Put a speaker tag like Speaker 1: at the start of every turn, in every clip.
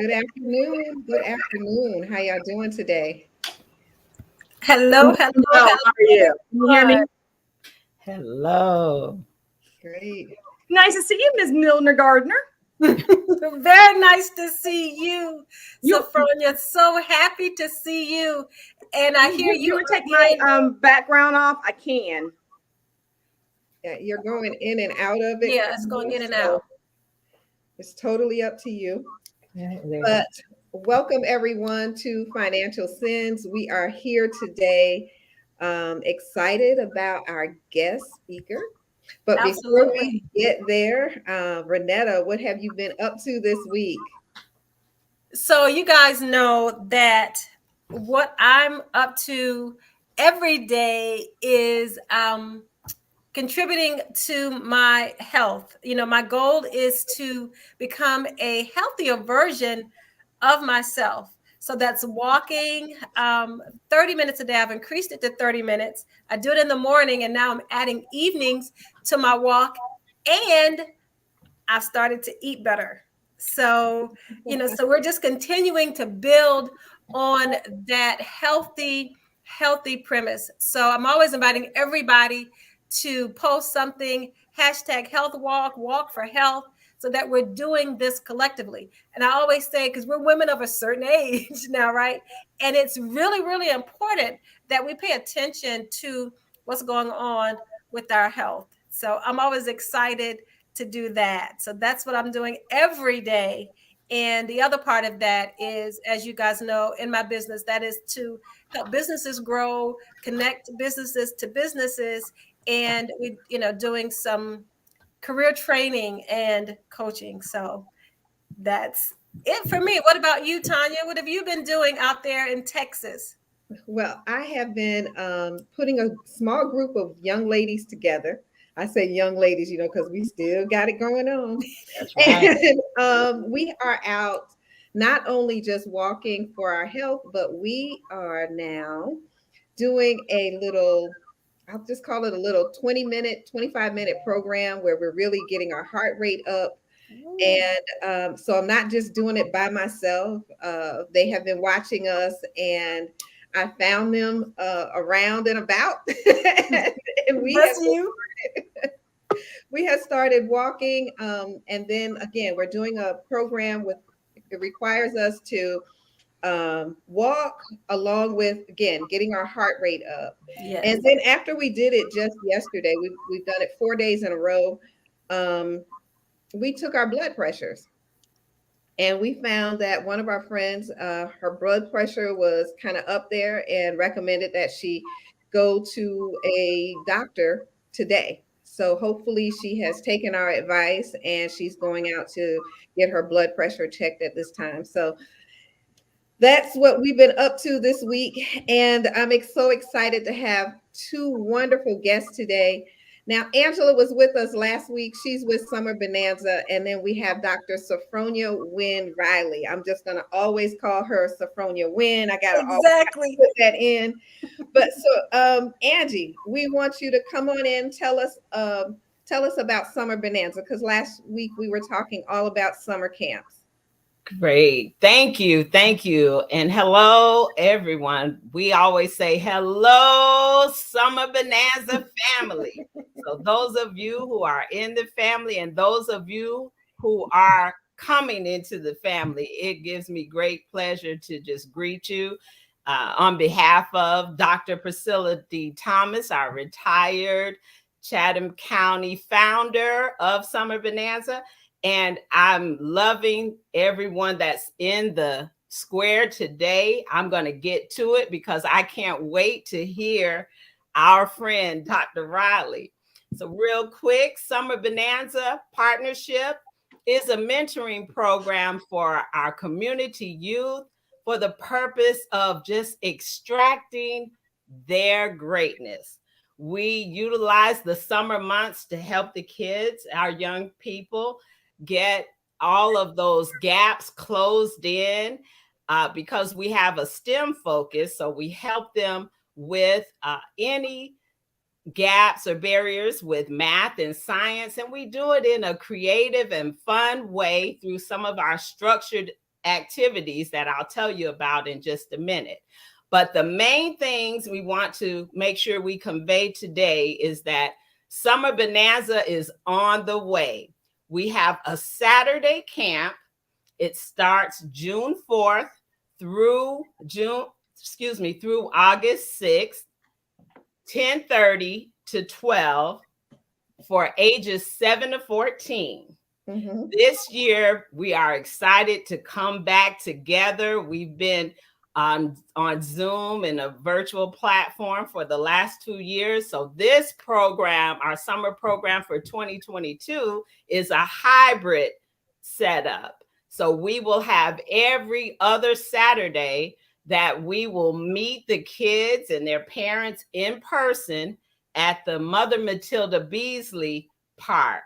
Speaker 1: Good afternoon. Good afternoon. How y'all doing today?
Speaker 2: Hello, hello, hello.
Speaker 3: How are you? Can you hear me?
Speaker 4: Hello.
Speaker 1: Great.
Speaker 3: Nice to see you, Ms. Milner Gardner.
Speaker 2: Very nice to see you, Sophronia. So happy to see you. And I hear you.
Speaker 3: You take my background off? I can.
Speaker 1: Yeah, you're going in and out of it.
Speaker 2: Yeah, it's going in and out.
Speaker 1: It's totally up to you. But welcome everyone to Financial Sins. We are here today, excited about our guest speaker. But before we get there, Renetta, what have you been up to this week?
Speaker 2: So you guys know that what I'm up to every day is contributing to my health. You know, my goal is to become a healthier version of myself. So that's walking 30 minutes a day. I've increased it to 30 minutes. I do it in the morning, and now I'm adding evenings to my walk, and I've started to eat better. So, so we're just continuing to build on that healthy premise. So I'm always inviting everybody to post something, #health walk for health, so that we're doing this collectively. And I always say, because we're women of a certain age now, right? And it's really, really important that we pay attention to what's going on with our health. So I'm always excited to do that. So that's what I'm doing every day. And the other part of that is, as you guys know, in my business, that is to help businesses grow, connect businesses to businesses, and we, doing some career training and coaching. So that's it for me. What about you, Tanya? What have you been doing out there in Texas?
Speaker 1: Well, I have been putting a small group of young ladies together. I say young ladies, because we still got it going on. Right. And we are out not only just walking for our health, but we are now doing a little, I'll just call it a little 20-minute, 25-minute program where we're really getting our heart rate up. And so I'm not just doing it by myself. They have been watching us, and I found them around and about. And we have started walking. And then again, we're doing a program it requires us to walk, along with, again, getting our heart rate up.
Speaker 2: Yes.
Speaker 1: And then after we did it just yesterday, we've done it 4 days in a row. We took our blood pressures. And we found that one of our friends, her blood pressure was kind of up there and recommended that she go to a doctor today. So hopefully she has taken our advice and she's going out to get her blood pressure checked at this time. So that's what we've been up to this week. And I'm so excited to have two wonderful guests today. Now, Angela was with us last week. She's with Summer Bonanza. And then we have Dr. Sophronia Wynn Riley. I'm just going to always call her Sophronia Wynn. I got to
Speaker 2: Exactly.
Speaker 1: put that in. But so, Angie, we want you to come on in. Tell us about Summer Bonanza, because last week we were talking all about summer camps.
Speaker 4: Great. Thank you. Thank you. And hello, everyone. We always say hello, Summer Bonanza family. So those of you who are in the family and those of you who are coming into the family, it gives me great pleasure to just greet you on behalf of Dr. Priscilla D. Thomas, our retired Chatham County founder of Summer Bonanza. And I'm loving everyone that's in the square today. I'm going to get to it because I can't wait to hear our friend, Dr. Riley. So real quick, Summer Bonanza Partnership is a mentoring program for our community youth for the purpose of just extracting their greatness. We utilize the summer months to help the kids, our young people, get all of those gaps closed in because we have a STEM focus. So we help them with any gaps or barriers with math and science. And we do it in a creative and fun way through some of our structured activities that I'll tell you about in just a minute. But the main things we want to make sure we convey today is that Summer Bonanza is on the way. We have a Saturday camp. It starts June 4th through August 6th, 10:30 to 12 for ages 7 to 14. Mm-hmm. This year, we are excited to come back together. We've been on Zoom and a virtual platform for the last 2 years. So this program, our summer program for 2022, is a hybrid setup. So we will have every other Saturday that we will meet the kids and their parents in person at the Mother Matilda Beasley Park.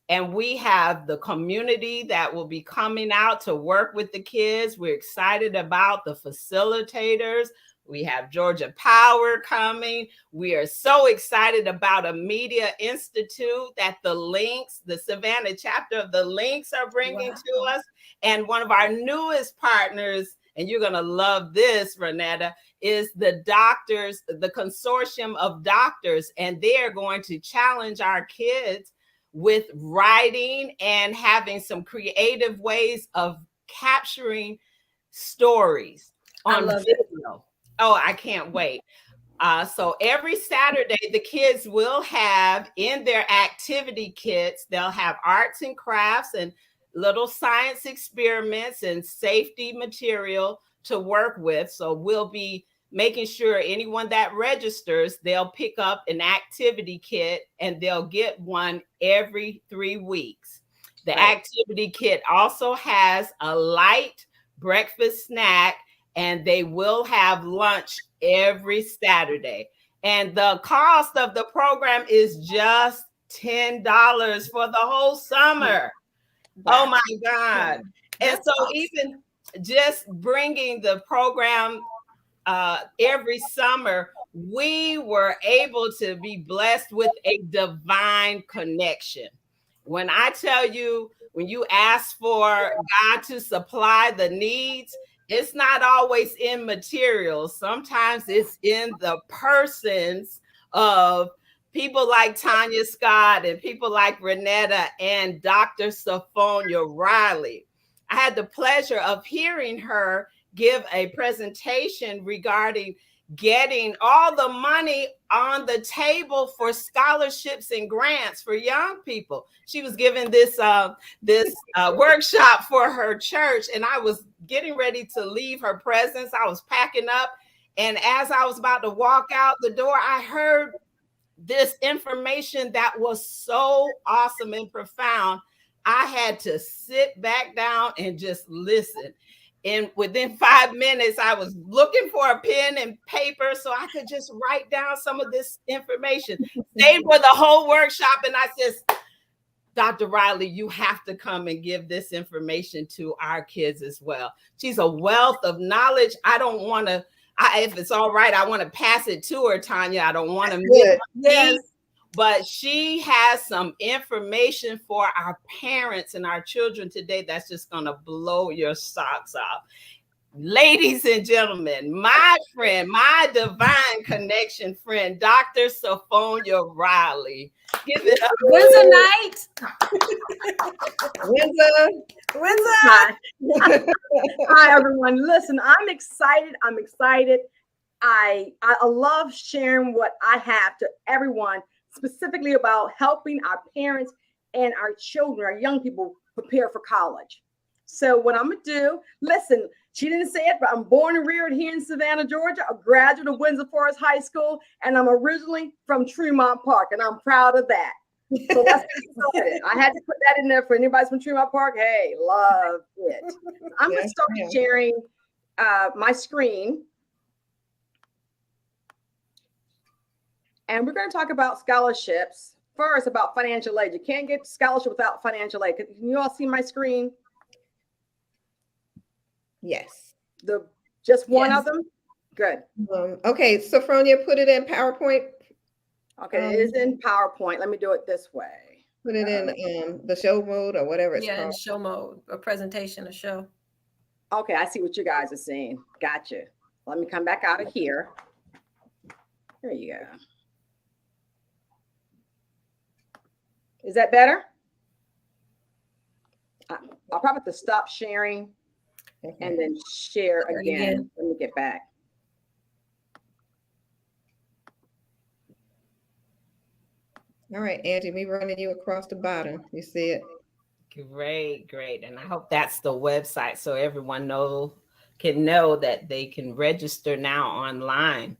Speaker 4: And we have the community that will be coming out to work with the kids. We're excited about the facilitators. We have Georgia Power coming. We are so excited about a media institute that the Savannah chapter of the Links are bringing to us. And one of our newest partners, and you're going to love this, Renetta, is the doctors, the consortium of doctors. And they're going to challenge our kids with writing and having some creative ways of capturing stories on video. Oh, I can't wait. So every Saturday, the kids will have in their activity kits, they'll have arts and crafts and little science experiments and safety material to work with. So we'll be making sure anyone that registers, they'll pick up an activity kit and they'll get one every 3 weeks. The activity kit also has a light breakfast snack, and they will have lunch every Saturday. And the cost of the program is just $10 for the whole summer. Wow. Oh my God. And so awesome. Even just bringing the program every summer, we were able to be blessed with a divine connection. When I tell you, when you ask for God to supply the needs, it's not always in materials. Sometimes it's in the persons of people like Tanya Scott and people like Renetta and Dr. Sophronia Riley. I had the pleasure of hearing her give a presentation regarding getting all the money on the table for scholarships and grants for young people. She was giving this workshop for her church, and I was getting ready to leave her presence. I was packing up, and as I was about to walk out the door, I heard this information that was so awesome and profound. I had to sit back down and just listen. And within 5 minutes, I was looking for a pen and paper so I could just write down some of this information. Stayed for the whole workshop. And I said, Dr. Riley, you have to come and give this information to our kids as well. She's a wealth of knowledge. I don't want to, if it's all right, I want to pass it to her, Tanya. I don't want to miss it. But she has some information for our parents and our children today that's just going to blow your socks off. Ladies and gentlemen, my friend, my divine connection friend, Dr. Sophia Riley. Give it up.
Speaker 2: Windsor.
Speaker 3: Hi, everyone. Listen, I'm excited. I love sharing what I have to everyone, specifically about helping our parents and our children, our young people, prepare for college. So what I'm going to do, listen, she didn't say it, but I'm born and reared here in Savannah, Georgia, a graduate of Windsor Forest High School, and I'm originally from Tremont Park, and I'm proud of that. So that's I had to put that in there for anybody from Tremont Park. Hey, love it. I'm going to start sharing my screen. And we're going to talk about scholarships. First, about financial aid. You can't get scholarship without financial aid. Can you all see my screen?
Speaker 1: Yes.
Speaker 3: Just one of them? Good.
Speaker 1: Okay, Sophronia, put it in PowerPoint.
Speaker 3: Okay, it is in PowerPoint. Let me do it this way.
Speaker 1: Put it in the show mode or whatever it's called.
Speaker 2: In show mode, a presentation, a show.
Speaker 3: Okay, I see what you guys are seeing. Gotcha. Let me come back out of here. There you go. Is that better? I'll probably have to stop sharing and then share again. Let me get back.
Speaker 1: All right, Angie, we running you across the bottom. You see it?
Speaker 4: Great. And I hope that's the website so everyone can know that they can register now online.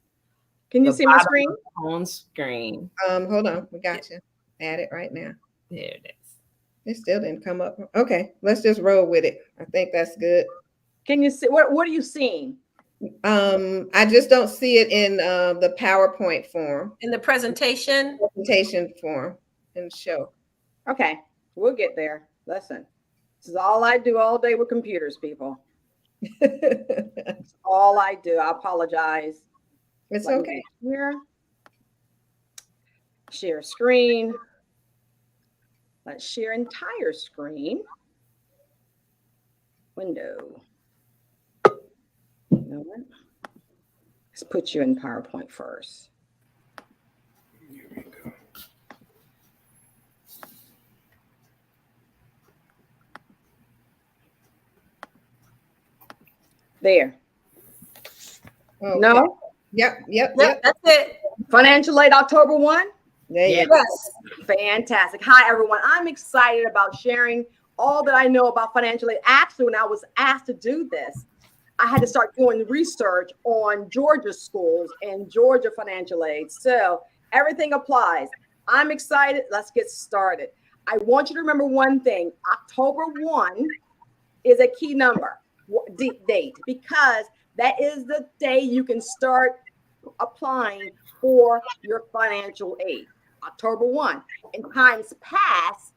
Speaker 3: Can you see my screen?
Speaker 4: On screen.
Speaker 1: Hold on, we got you. Add it right now.
Speaker 4: There it is.
Speaker 1: It still didn't come up. Okay, let's just roll with it. I think that's good.
Speaker 3: Can you see what are you seeing?
Speaker 1: I just don't see it in the PowerPoint form.
Speaker 2: In the presentation
Speaker 1: form and show.
Speaker 3: Okay, we'll get there. Listen, this is all I do all day with computers, people. It's all I do. I apologize.
Speaker 1: It's okay.
Speaker 3: Here. Share screen. Let's share entire screen. Window. You know what? Let's put you in PowerPoint first.
Speaker 5: Here we go.
Speaker 3: There.
Speaker 1: Okay.
Speaker 3: No?
Speaker 1: Yep.
Speaker 2: That's it.
Speaker 3: Financial aid October 1?
Speaker 1: There you go.
Speaker 2: Yes.
Speaker 3: Fantastic. Hi, everyone. I'm excited about sharing all that I know about financial aid. Actually, when I was asked to do this, I had to start doing research on Georgia schools and Georgia financial aid. So everything applies. I'm excited. Let's get started. I want you to remember one thing. October 1 is a key number, date, because that is the day you can start applying for your financial aid. October 1. In times past,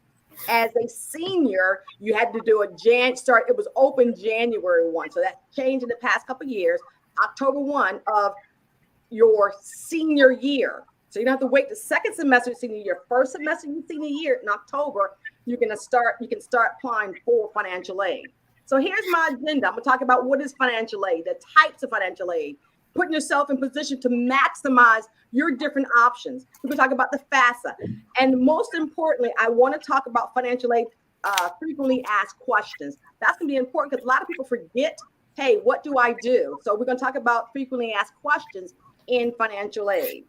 Speaker 3: as a senior, you had to do it was open January 1. So that changed in the past couple of years. October 1 of your senior year. So you don't have to wait the second semester of senior year. First semester of senior year in October, you can start applying for financial aid. So here's my agenda. I'm going to talk about what is financial aid, the types of financial aid, putting yourself in position to maximize your different options. We're going to talk about the Fafsa. And most importantly, I want to talk about financial aid frequently asked questions. That's going to be important because a lot of people forget hey, what do I do? So we're going to talk about frequently asked questions in financial aid.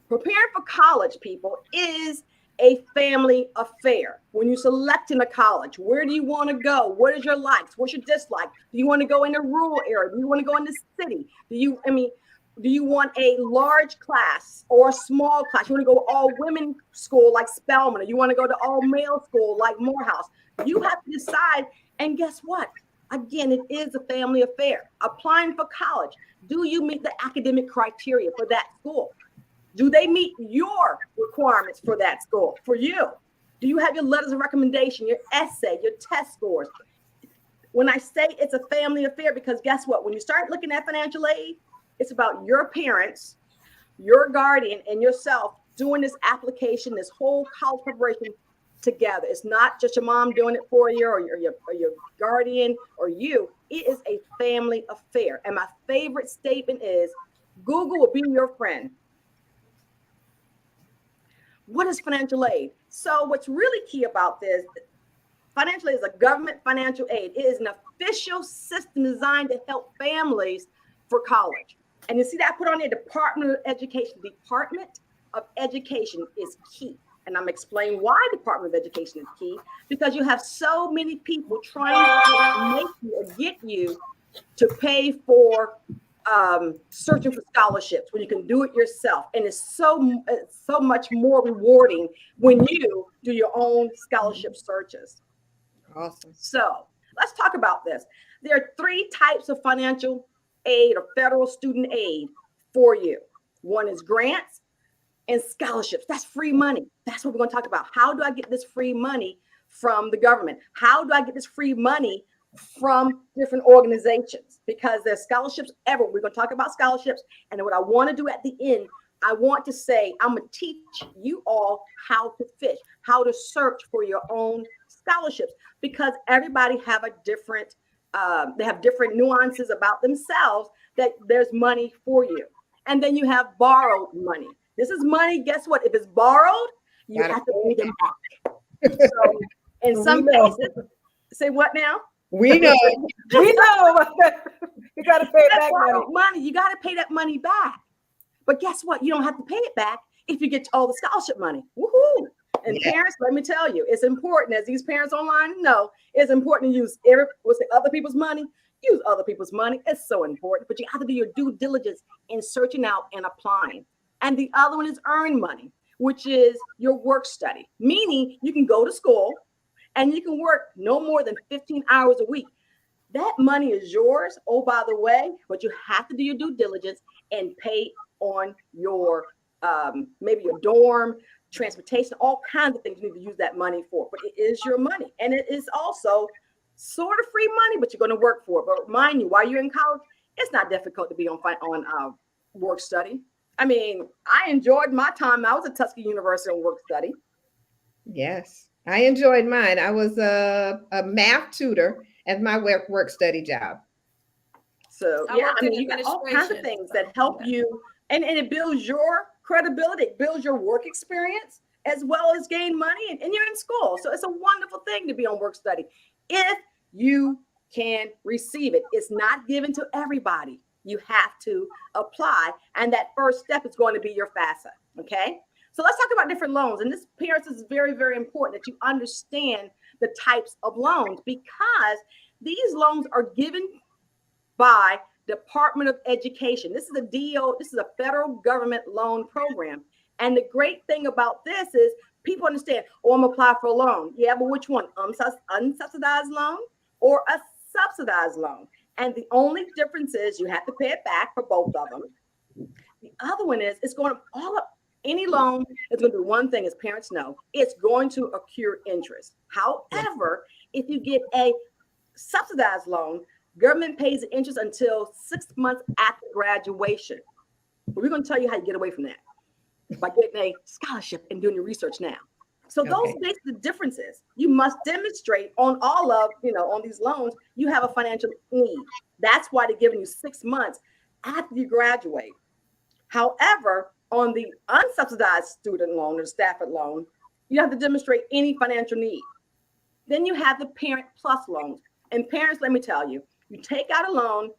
Speaker 3: Preparing for college, people, is a family affair. When you're selecting a college, where do you want to go? What is your likes? What's your dislike? Do you want to go in a rural area? Do you want to go in the city? Do you want a large class or a small class? You want to go all women school like Spelman, or you want to go to all male school like Morehouse? You have to decide. And guess what? Again, it is a family affair. Applying for college, do you meet the academic criteria for that school? Do they meet your requirements for that school, for you? Do you have your letters of recommendation, your essay, your test scores? When I say it's a family affair, because guess what? When you start looking at financial aid, it's about your parents, your guardian, and yourself doing this application, this whole college preparation together. It's not just your mom doing it for you, or your guardian, or you. It is a family affair. And my favorite statement is, Google will be your friend. What is financial aid? So what's really key about this, financial aid is a government financial aid. It is an official system designed to help families for college. And you see that I put on there, Department of Education. Department of Education is key. And I'm explaining why Department of Education is key, because you have so many people trying to make you or get you to pay for searching for scholarships when you can do it yourself. And it's so much more rewarding when you do your own scholarship searches.
Speaker 1: Awesome.
Speaker 3: So let's talk about this. There are 3 types of financial aid or federal student aid for you. One is grants and scholarships. That's free money. That's what we're going to talk about. How do I get this free money from the government? How do I get this free money from different organizations? Because there's scholarships ever. We're going to talk about scholarships. And what I want to do at the end, I want to say, I'm going to teach you all how to fish, how to search for your own scholarships, because everybody have a different, they have different nuances about themselves, that there's money for you. And then you have borrowed money. This is money. Guess what? If it's borrowed, you have to pay them back. So in some cases, say what now?
Speaker 1: We know.
Speaker 2: We know. You got to pay it back
Speaker 3: money. You got to pay that money back. But guess what? You don't have to pay it back if you get all the scholarship money. Woohoo! And parents, let me tell you, it's important, as these parents online know, it's important to use other people's money. Use other people's money. It's so important. But you have to do your due diligence in searching out and applying. And the other one is earned money, which is your work study, meaning you can go to school and you can work no more than 15 hours a week. That money is yours. Oh, by the way, but you have to do your due diligence and pay on your maybe your dorm, transportation, all kinds of things you need to use that money for. But it is your money. And it is also sort of free money, but you're going to work for it. But mind you, while you're in college, it's not difficult to be on work study. I mean, I enjoyed my time. I was at Tuskegee University on work study.
Speaker 1: Yes, I enjoyed mine. I was a math tutor as my work study job.
Speaker 3: So you got all kinds of things that help you, and it builds your credibility, it builds your work experience, as well as gain money, and you're in school. So it's a wonderful thing to be on work study if you can receive it. It's not given to everybody. You have to apply. And that first step is going to be your Fafsa. Okay. So let's talk about different loans. And this, parents, is very, very important that you understand the types of loans, because these loans are given by Department of Education. This is a federal government loan program. And the great thing about this is people understand, oh, I'm gonna apply for a loan. Yeah, but which one? Unsubsidized loan or a subsidized loan? And the only difference is you have to pay it back for both of them. The other one is it's going to any loan is going to do one thing, as parents know, it's going to accrue interest. However, if you get a subsidized loan, government pays the interest until 6 months after graduation. But we're going to tell you how you get away from that by getting a scholarship and doing your research now. So those make the differences. You must demonstrate on on these loans, you have a financial need. That's why they're giving you 6 months after you graduate. However, on the unsubsidized student loan or Stafford loan, you have to demonstrate any financial need. Then you have the Parent Plus loans. And parents, let me tell you, You take out a loan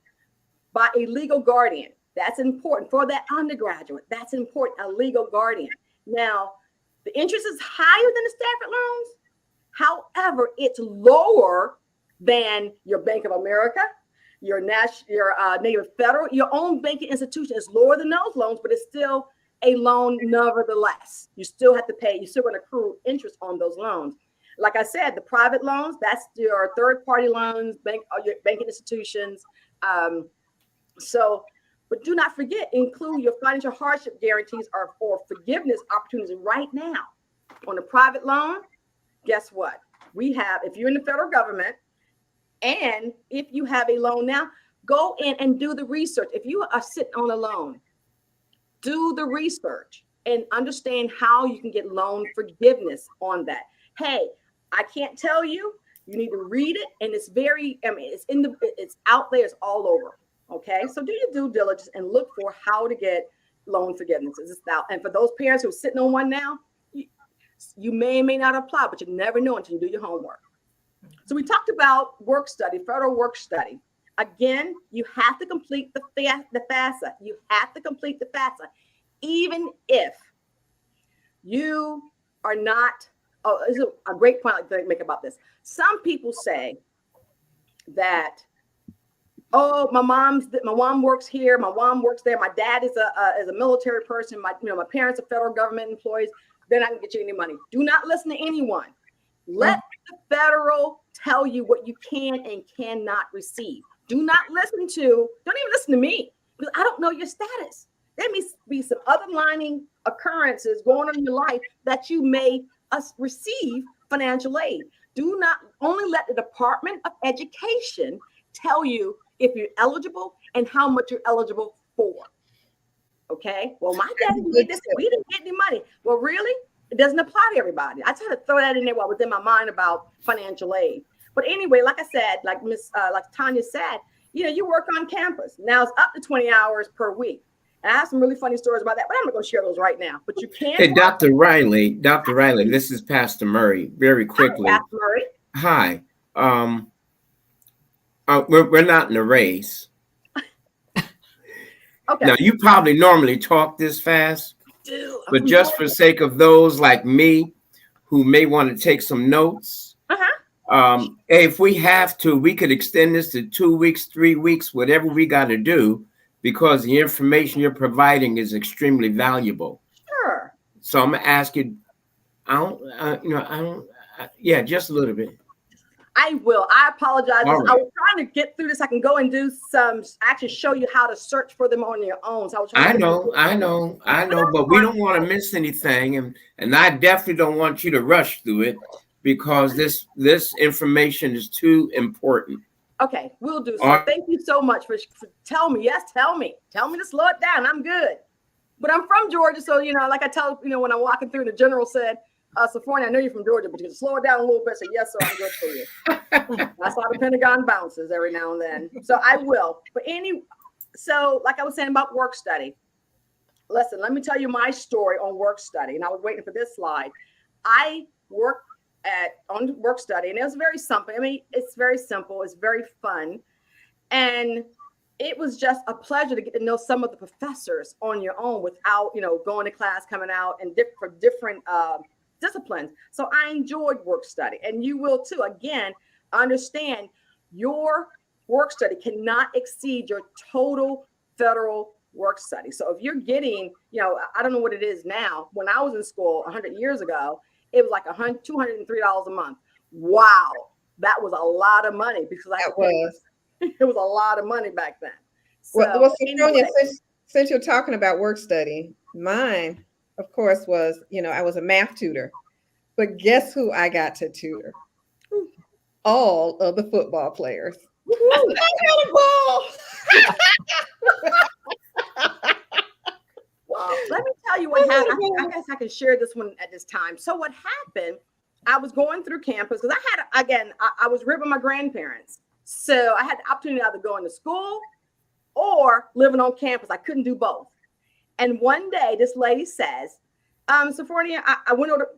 Speaker 3: by a legal guardian. That's important for that undergraduate. That's important, a legal guardian. Now, the interest is higher than the Stafford loans. However, it's lower than your Bank of America, your Native Federal, your own banking institution is lower than those loans, but it's still a loan nevertheless. You still have to pay. You're still going to accrue interest on those loans. Like I said, the private loans, that's your third-party loans, your banking institutions. But do not forget, include your financial hardship guarantees or forgiveness opportunities right now. On a private loan, guess what? We have, if you're in the federal government, and if you have a loan now, go in and do the research. If you are sitting on a loan, do the research and understand how you can get loan forgiveness on that. Hey, I can't tell you. You need to read it, and it's it's out there. It's all over. Okay, so do your due diligence and look for how to get loan forgiveness. And for those parents who are sitting on one now, you may or may not apply, but you never know until you do your homework. So we talked about work study, federal work study. Again, you have to complete the FAFSA. You have to complete the FAFSA, even if you are not. Oh, this is a great point I'd like to make about this. Some people say that, oh, my mom works here, my mom works there, my dad is a military person, my parents are federal government employees, they're not gonna get you any money. Do not listen to anyone. Let the federal tell you what you can and cannot receive. Don't even listen to me, because I don't know your status. There may be some other lining occurrences going on in your life that you may receive financial aid. Do not only let the Department of Education tell you if you're eligible and how much you're eligible for. Okay. Well, my dad did this. We didn't get any money. Well, really? It doesn't apply to everybody. I try to throw that in there while within my mind about financial aid. But anyway, like I said, like Tanya said, you work on campus. Now it's up to 20 hours per week. And I have some really funny stories about that, but I'm not going to share those right now. But you can.
Speaker 5: Hey, Dr. Riley, this is Pastor Murray. Very quickly.
Speaker 3: Hi, Pastor Murray.
Speaker 5: Hi. We're not in a race.
Speaker 3: Okay.
Speaker 5: Now, you probably normally talk this fast, but just for sake of those like me who may want to take some notes, if we have to, we could extend this to 2 weeks, 3 weeks, whatever we got to do, because the information you're providing is extremely valuable.
Speaker 3: Sure.
Speaker 5: So I'm gonna ask you, just a little bit.
Speaker 3: I will. I apologize.
Speaker 5: Right.
Speaker 3: I was trying to get through this. I can go and do actually show you how to search for them on your own. So I know,
Speaker 5: but we don't want to miss anything, and I definitely don't want you to rush through it, because this information is too important.
Speaker 3: Okay, we'll do so. Thank you so much for telling me. Yes, tell me to slow it down. I'm good. But I'm from Georgia, so like I tell when I'm walking through, the general said, Sophronia, I know you're from Georgia, but you can slow it down a little bit. So yes, sir, I'm good for you. I saw the Pentagon bounces every now and then, so I will. But so like I was saying about work study. Listen, let me tell you my story on work study, and I was waiting for this slide. I worked on work study, and it was very simple. I mean, it's very simple. It's very fun, and it was just a pleasure to get to know some of the professors on your own without going to class, coming out, and for different disciplines. So I enjoyed work study, and you will too. Again, understand your work study cannot exceed your total federal work study. So if you're getting, I don't know what it is now. When I was in school 100 years ago, it was like $203 a month. Wow, that was a lot of money, because it was a lot of money back then. So,
Speaker 1: well, Sophronia, since you're talking about work study, mine, of course, was I was a math tutor, but guess who I got to tutor? All of the football players.
Speaker 3: Well, let me tell you what happened. I guess I can share this one at this time. So what happened, I was going through campus because I was raised by my grandparents. So I had the opportunity to either go into school or living on campus. I couldn't do both. And one day this lady says, Sophronia, I went over,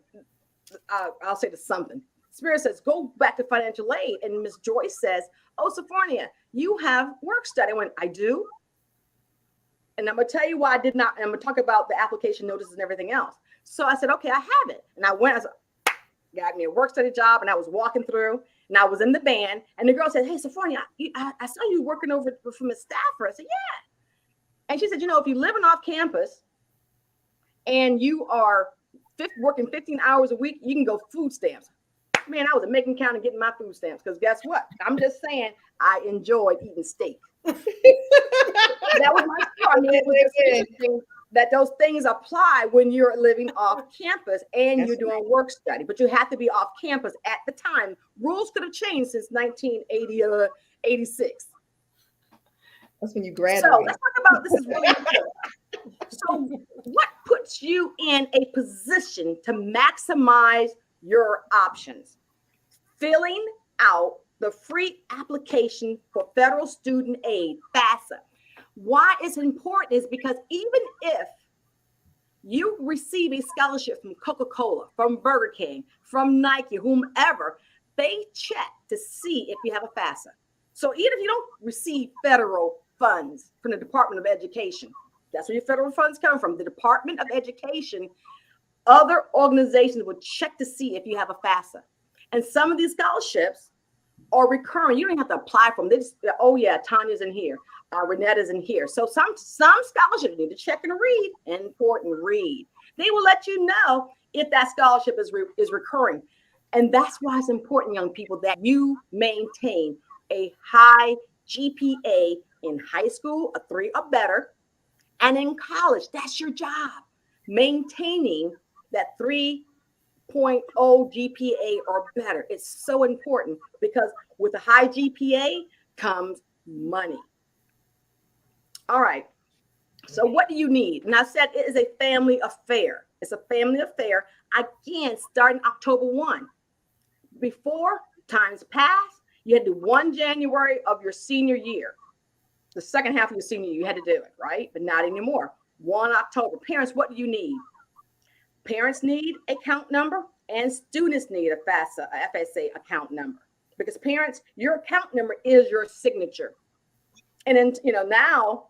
Speaker 3: I'll say this something. Spirit says, go back to financial aid. And Miss Joyce says, oh, Sophronia, you have work study. I went, I do. And I'm going to tell you why I did not. And I'm going to talk about the application notices and everything else. So I said, okay, I have it. And I went, got me a work study job, and I was walking through, and I was in the band. And the girl said, hey, Sophronia, I saw you working over from a staffer. I said, yeah. And she said, if you're living off campus and you are working 15 hours a week, you can go food stamps. Man, I was at Macon County getting my food stamps because guess what? I'm just saying I enjoyed eating steak. That was my story. I mean, it was that those things apply when you're living off campus and you're doing work study, but you have to be off campus at the time. Rules could have changed since 1986.
Speaker 1: That's when you graduate.
Speaker 3: So let's talk about this is really important. So what puts you in a position to maximize your options? Filling out the free application for federal student aid, FAFSA. Why it's important is because even if you receive a scholarship from Coca-Cola, from Burger King, from Nike, whomever, they check to see if you have a FAFSA. So even if you don't receive federal funds from the Department of Education, that's where your federal funds come from, the Department of Education, other organizations will check to see if you have a FAFSA. And some of these scholarships are recurring. You don't have to apply for them. They just, oh yeah, Tanya's in here. Renetta's in here. So some scholarships you need to check and read. Important, read. They will let you know if that scholarship is recurring. And that's why it's important, young people, that you maintain a high GPA in high school, a 3 or better, and in college. That's your job. Maintaining that 3.0 GPA or better. It's so important because with a high GPA comes money. All right. So what do you need? And I said it is a family affair. It's a family affair. Again, starting October 1. Before times past, you had to do 1 January of your senior year. The second half of your senior year, you had to do it, right? But not anymore. 1 October. Parents, what do you need? Parents need a account number and students need a FSA account number. Because parents, your account number is your signature. And then, now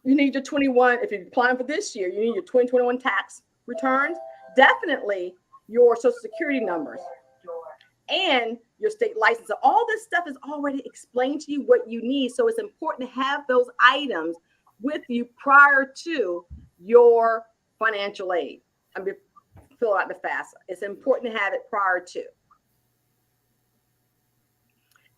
Speaker 3: you need your 21, if you're applying for this year, you need your 2021 tax returns, definitely your social security numbers and your state license. So all this stuff is already explained to you what you need. So it's important to have those items with you prior to your financial aid. Fill out the FAFSA. It's important to have it prior to.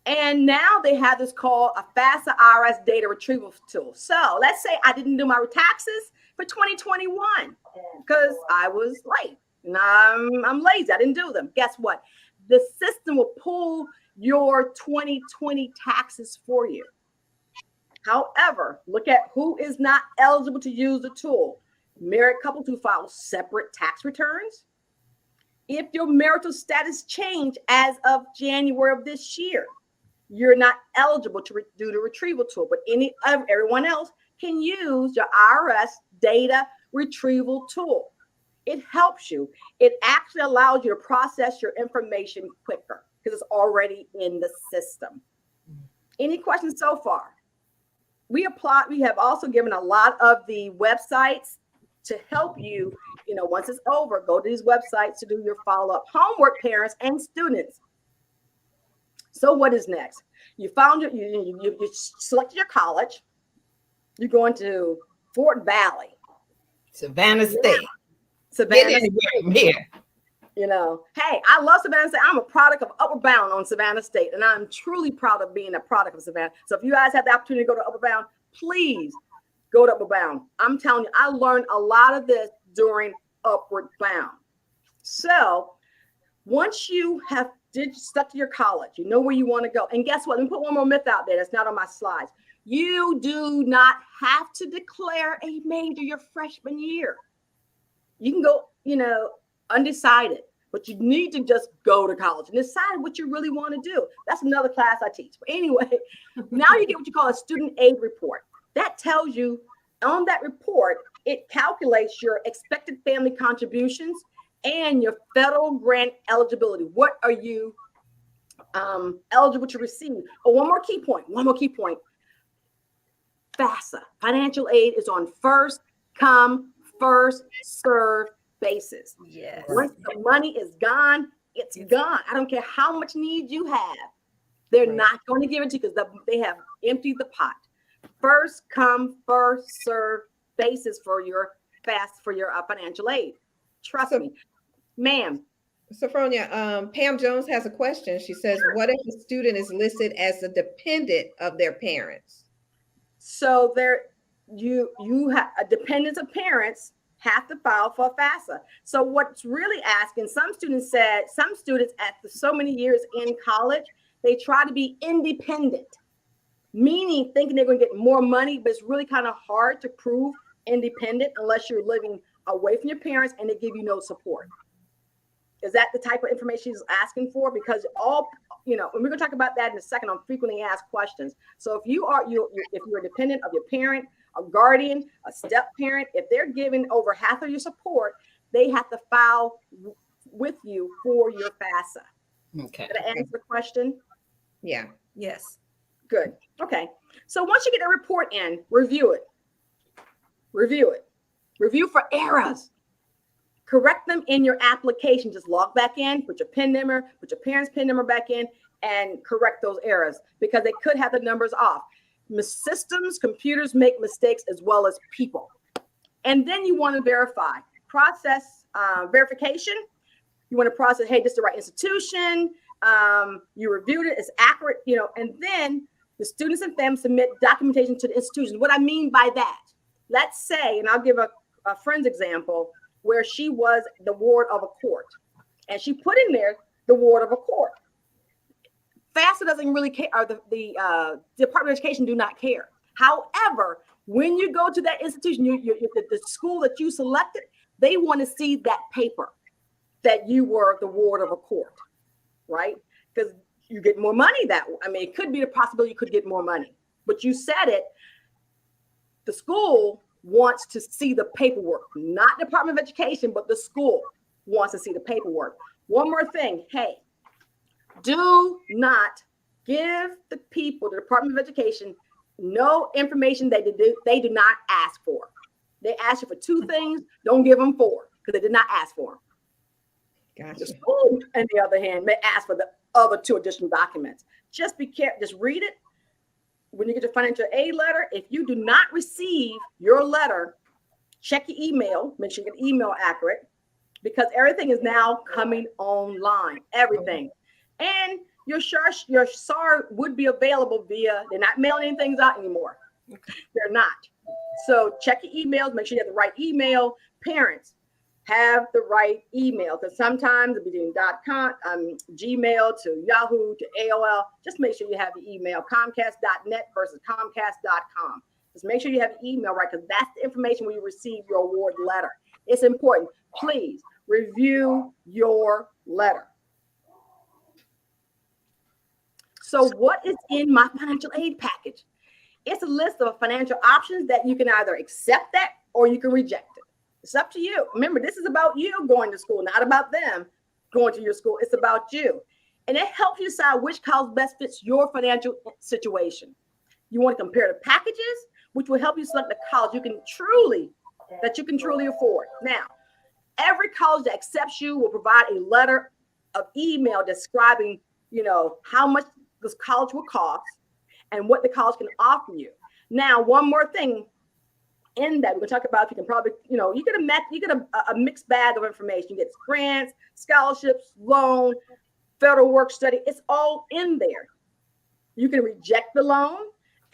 Speaker 3: And now they have this called a FAFSA IRS data retrieval tool. So let's say I didn't do my taxes for 2021 because I was late. And I'm lazy. I didn't do them. Guess what? The system will pull your 2020 taxes for you. However, look at who is not eligible to use the tool. Married couples who file separate tax returns. If your marital status changed as of January of this year, you're not eligible to do the retrieval tool, but everyone else can use your IRS data retrieval tool. It helps you. It actually allows you to process your information quicker because it's already in the system. Any questions so far? We have also given a lot of the websites to help you, once it's over, go to these websites to do your follow-up homework, parents and students. So what is next? You found you selected your college. You're going to Fort Valley.
Speaker 4: Savannah State.
Speaker 3: Savannah
Speaker 4: State. Here.
Speaker 3: Hey, I love Savannah State. I'm a product of Upward Bound on Savannah State, and I'm truly proud of being a product of Savannah. So if you guys have the opportunity to go to Upward Bound, please go to Upward Bound. I'm telling you, I learned a lot of this during Upward Bound. So once you have stuck to your college, you know where you want to go. And guess what? Let me put one more myth out there that's not on my slides. You do not have to declare a major your freshman year. You can go, undecided, but you need to just go to college and decide what you really want to do. That's another class I teach. But anyway, now you get what you call a student aid report. That tells you on that report, it calculates your expected family contributions and your federal grant eligibility. What are you eligible to receive? Oh, one more key point. FAFSA, financial aid, is on first come, first serve basis.
Speaker 2: Yes.
Speaker 3: Once the money is gone, it's gone. I don't care how much need you have. They're not going to give it to you because they have emptied the pot. First come, first serve basis for your financial aid. Trust me, ma'am.
Speaker 1: Sophronia, Pam Jones has a question. She says, what if a student is listed as a dependent of their parents?
Speaker 3: So you have a dependence of parents have to file for FAFSA. So what's really asking, some students after so many years in college, they try to be independent, meaning thinking they're going to get more money, but it's really kind of hard to prove independent unless you're living away from your parents and they give you no support. Is that the type of information she's asking for? Because and we're going to talk about that in a second on frequently asked questions. So if you're a dependent of your parent, a guardian, a step parent, if they're giving over half of your support, they have to file with you for your FAFSA.
Speaker 4: Okay.
Speaker 3: Did I answer the question?
Speaker 1: Yeah.
Speaker 2: Yes.
Speaker 3: Good. Okay. So once you get the report in, review it. Review for errors. Correct them in your application. Just log back in, put your PIN number, put your parents' PIN number back in, and correct those errors because they could have the numbers off. Systems, computers make mistakes as well as people. And then you want to verify. Process verification. You want to process, hey, this is the right institution. You reviewed it, it's accurate, and then the students and families submit documentation to the institution. What I mean by that, let's say, and I'll give a friend's example, where she was the ward of a court, and she put in there the ward of a court. FAFSA doesn't really care, or the Department of Education do not care. However, when you go to that institution, the school that you selected, they want to see that paper that you were the ward of a court, right? Because you get more money that way. I mean, it could be the possibility you could get more money, but you said it. The school wants to see the paperwork, not Department of Education, but the school wants to see the paperwork. One more thing. Hey, do not give the Department of Education, no information they do not ask for. They ask you for 2 things. Don't give them 4 because they did not ask for them.
Speaker 1: Gotcha.
Speaker 3: The school, on the other hand, may ask for the other 2 additional documents. Just be careful. Just read it. When you get your financial aid letter, if you do not receive your letter, check your email. Make sure you get the email accurate because everything is now coming online. Everything. And your SAR would be available via, they're not mailing things out anymore. They're not. So check your emails. Make sure you have the right email. Parents, have the right email because sometimes it'll be .com, Gmail to Yahoo to AOL. Just make sure you have the email, Comcast.net versus Comcast.com. Just make sure you have the email right because that's the information when you receive your award letter. It's important. Please review your letter. So what is in my financial aid package? It's a list of financial options that you can either accept that or you can reject it. It's up to you. Remember, this is about you going to school, not about them going to your school. It's about you. And it helps you decide which college best fits your financial situation. You want to compare the packages, which will help you select the college you can truly afford. Now, every college that accepts you will provide a letter of email describing, how much this college will cost and what the college can offer you. Now, one more thing. In that, we're going to talk about, you can probably, you get a mixed bag of information. You get grants, scholarships, loan, federal work study. It's all in there. You can reject the loan,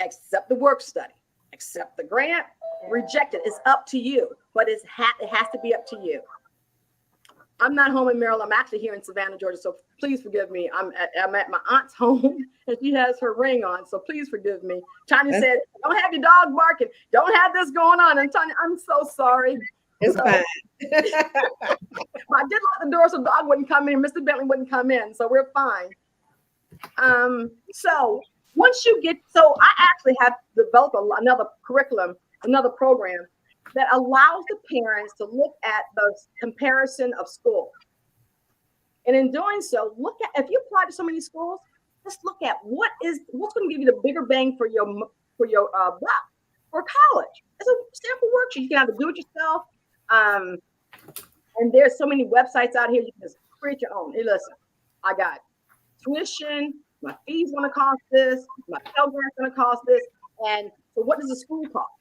Speaker 3: accept the work study, accept the grant, reject it. It's up to you, but it has to be up to you. I'm not home in Maryland. I'm actually here in Savannah, Georgia. So please forgive me. I'm at my aunt's home and she has her ring on. So please forgive me. Tanya said, don't have your dog barking. Don't have this going on. And Tanya, I'm so sorry.
Speaker 1: It's fine.
Speaker 3: But I did lock the door so the dog wouldn't come in. Mr. Bentley wouldn't come in. So we're fine. So once you get, I actually have developed another curriculum, another program that allows the parents to look at the comparison of schools. And in doing so, look at, if you apply to so many schools, let's look at what's going to give you the bigger bang for your buck for college. It's a sample worksheet. You can either do it yourself. And there's so many websites out here. You can just create your own. Hey, listen, I got tuition. My fees going to cost this. My Pell Grant's going to cost this. And so what does the school cost?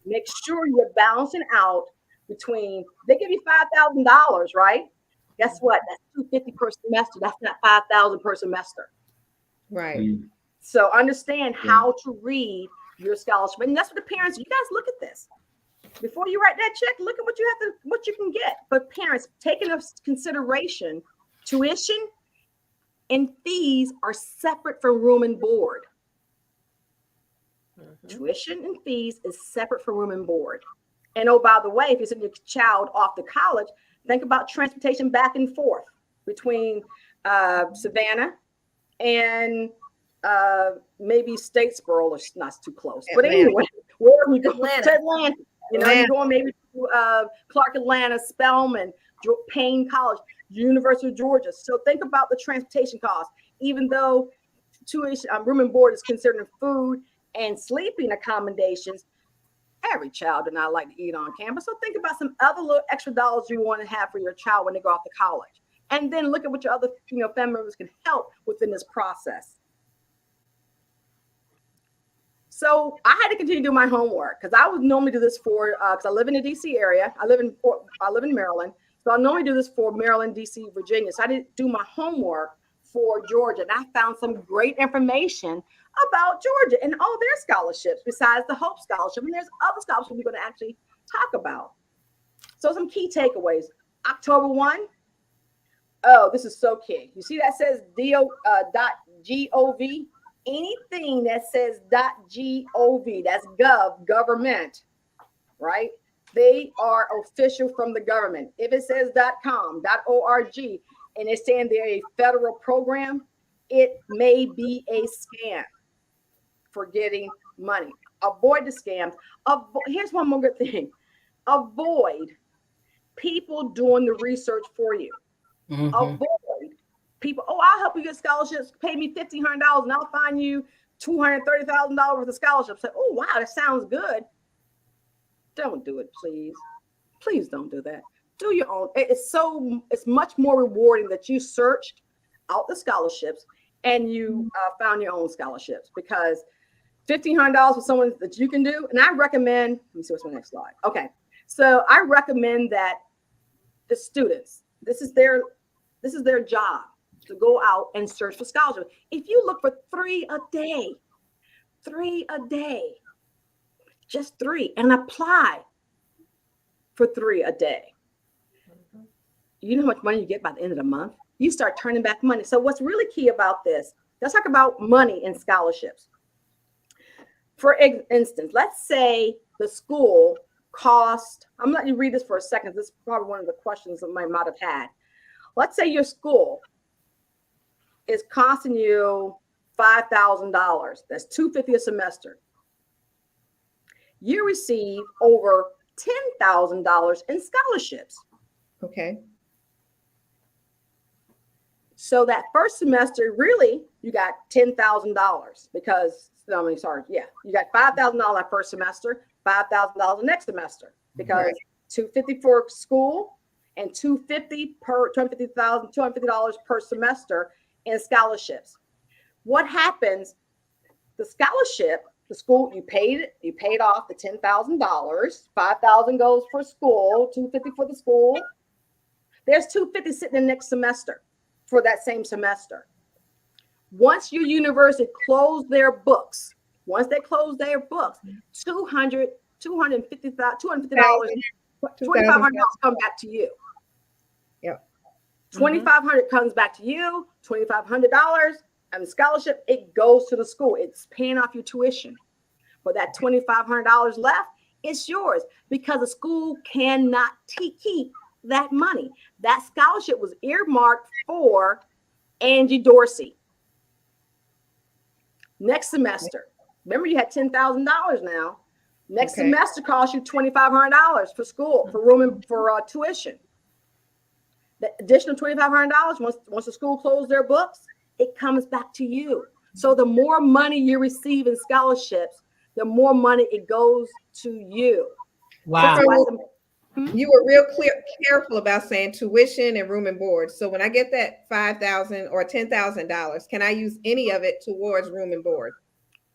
Speaker 3: Make sure you're balancing out between, they give you $5,000, right? Guess what? That's $250 per semester. That's not $5,000 per semester.
Speaker 1: Right.
Speaker 5: Mm.
Speaker 3: So understand how to read your scholarship. And that's what the parents, you guys look at this. Before you write that check, look at what you can get. But parents, take into consideration, tuition and fees are separate from room and board. Tuition and fees is separate from room and board. And oh, by the way, if you're sending your child off to college, think about transportation back and forth between Savannah and maybe Statesboro. It's not too close. But anyway, where are we going? To Atlanta. You know, you're going maybe to Clark Atlanta, Spelman, Payne College, University of Georgia. So think about the transportation costs. Even though tuition, room and board is considered food and sleeping accommodations, every child does not like to eat on campus. So think about some other little extra dollars you want to have for your child when they go off to college. And then look at what your other family members can help within this process. So I had to continue to do my homework because I would normally do this for, because I live in the DC area. I live in Maryland. So I normally do this for Maryland, DC, Virginia. So I didn't do my homework for Georgia. And I found some great information about Georgia and all their scholarships besides the Hope Scholarship. And there's other scholarships we're going to actually talk about. So some key takeaways. October 1. Oh, this is so key. You see that says .gov? Anything that says .gov, that's gov, government, right? They are official from the government. If it says .com, .org, and it's saying they're a federal program, it may be a scam for getting money. Avoid the scams. Here's one more good thing. Avoid people doing the research for you. Mm-hmm. Avoid people, I'll help you get scholarships, pay me $1,500 and I'll find you $230,000 worth of scholarships. Say, oh, wow, that sounds good. Don't do it, please. Please don't do that. Do your own. It's much more rewarding that you searched out the scholarships and you found your own scholarships, because $1,500 for someone that you can do. And I recommend, let me see what's my next slide. Okay. So I recommend that the students, this is their job, to go out and search for scholarships. If you look for 3 a day, just 3, and apply for 3 a day. You know how much money you get by the end of the month? You start turning back money. So what's really key about this, let's talk about money and scholarships. For instance, let's say the school cost, I'm letting you read this for a second. This is probably one of the questions that I might have had. Let's say your school is costing you $5,000. That's $250 a semester. You receive over $10,000 in scholarships.
Speaker 1: Okay.
Speaker 3: So that first semester, really, you got $10,000 because, you got $5,000 that first semester, $5,000 the next semester, because right. $250 for school and $250 per semester in scholarships. What happens? The scholarship, the school, you paid off the $10,000, $5,000 goes for school, $250 for the school. There's $250 sitting in the next semester for that same semester. Once your university closed their books, $250, $2,500 come back to you.
Speaker 1: Yep.
Speaker 3: $2,500 comes back to you, $2,500 and the scholarship, it goes to the school. It's paying off your tuition. But that $2,500 left, it's yours, because the school cannot keep that money. That scholarship was earmarked for Angie Dorsey. Next semester, remember you had $10,000 now. Next semester costs you $2,500 for school, for room and for tuition. The additional $2,500, once the school closes their books, it comes back to you. So the more money you receive in scholarships, the more money it goes to you.
Speaker 4: Wow.
Speaker 1: So you were real careful about saying tuition and room and board. So when I get that $5,000 or $10,000, can I use any of it towards room and board?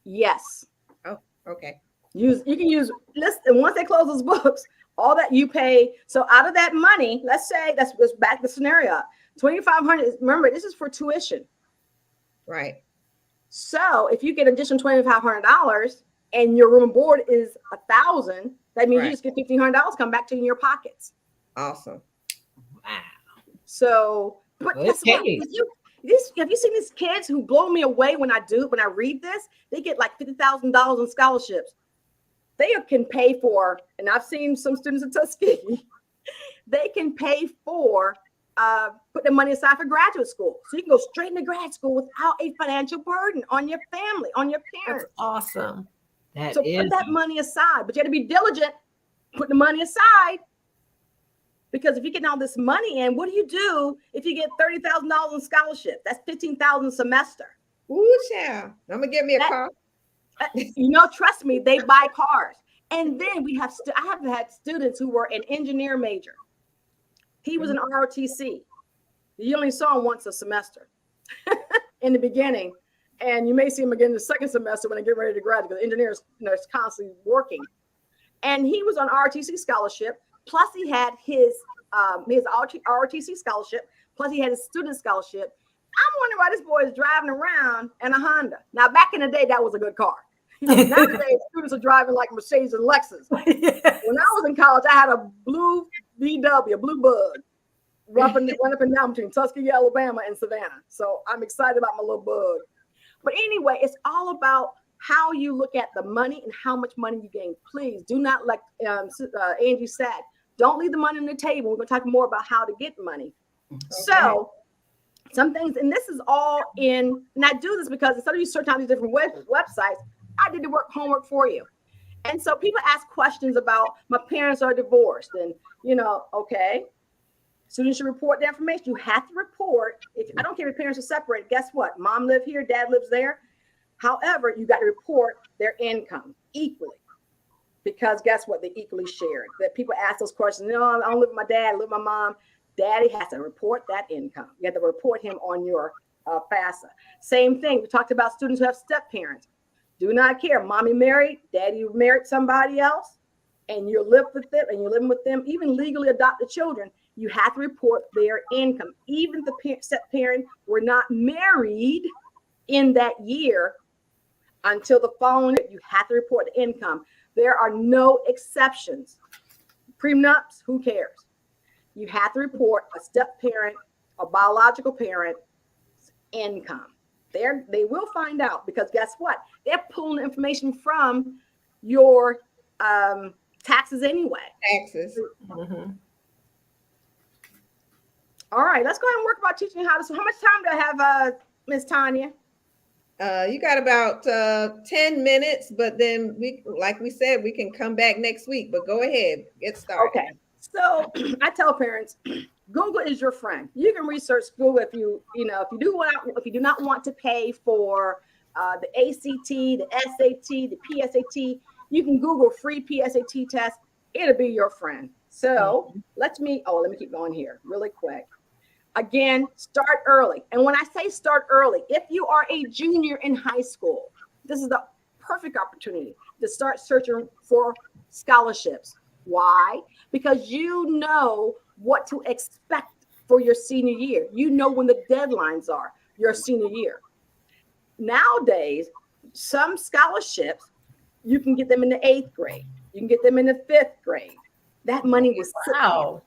Speaker 3: Yes.
Speaker 1: Oh, okay.
Speaker 3: You can use, listen, once they close those books, all that you pay. So out of that money, let's say let's back the scenario. $2,500. Remember, this is for tuition.
Speaker 1: Right.
Speaker 3: So if you get additional $2,500 and your room and board is $1,000, that means you just get $1,500 come back to you in your pockets.
Speaker 1: Awesome.
Speaker 4: Wow.
Speaker 3: So, but that's what, have you seen these kids who blow me away when I read this? They get like $50,000 in scholarships. They can pay for, and I've seen some students in Tuskegee, they can pay for put the money aside for graduate school. So you can go straight into grad school without a financial burden on your family, on your parents.
Speaker 2: That's awesome.
Speaker 3: So put that money aside, but you have to be diligent, put the money aside. Because if you're getting all this money in, what do you do if you get $30,000 in scholarship? That's $15,000 a semester.
Speaker 1: Ooh, child. I'm gonna get me a car.
Speaker 3: Trust me, they buy cars. And then I have had students who were an engineer major. He was an ROTC. You only saw him once a semester in the beginning. And you may see him again the second semester when they get ready to graduate, because engineers, is constantly working. And he was on ROTC scholarship. Plus he had his ROTC scholarship. Plus he had his student scholarship. I'm wondering why this boy is driving around in a Honda. Now, back in the day, that was a good car. Nowadays, students are driving like Mercedes and Lexus. Yes. When I was in college, I had a blue VW, a blue bug, run up and down between Tuskegee, Alabama, and Savannah. So I'm excited about my little bug. But anyway, it's all about how you look at the money and how much money you gain. Please do not, like Angie said, don't leave the money on the table. We're going to talk more about how to get money. Okay. So some things, and this is all in, and I do this because instead of you search out these different websites, I did the homework for you. And so people ask questions about, my parents are divorced, and okay, students should report the information. You have to report. I don't care if parents are separated. Guess what? Mom lives here, dad lives there. However, you got to report their income equally, because guess what? They equally shared. That people ask those questions. I don't live with my dad, I live with my mom. Daddy has to report that income. You have to report him on your FAFSA. Same thing. We talked about students who have step parents. Do not care. Mommy married, daddy married somebody else, and you're living with them, and you're living with them. Even legally adopted children, you have to report their income. Even the step parent were not married in that year until the following year, you have to report the income. There are no exceptions. Prenups, who cares? You have to report a step parent, a biological parent's income. They will find out, because guess what? They're pulling information from your taxes anyway.
Speaker 1: Taxes.
Speaker 2: Mm-hmm.
Speaker 3: All right, let's go ahead and work about teaching you how to. So how much time do I have, Miss Tanya?
Speaker 1: You got about 10 minutes, but then like we said, we can come back next week, but go ahead, get started.
Speaker 3: Okay. So I tell parents, Google is your friend. You can research Google if you do not want to pay for the ACT, the SAT, the PSAT. You can Google free PSAT test. It'll be your friend. So let me keep going here really quick. Again, start early. And when I say start early, if you are a junior in high school, this is the perfect opportunity to start searching for scholarships. Why? Because you know what to expect for your senior year. You know when the deadlines are your senior year. Nowadays, some scholarships, you can get them in the 8th grade. You can get them in the 5th grade. That money was
Speaker 2: wow.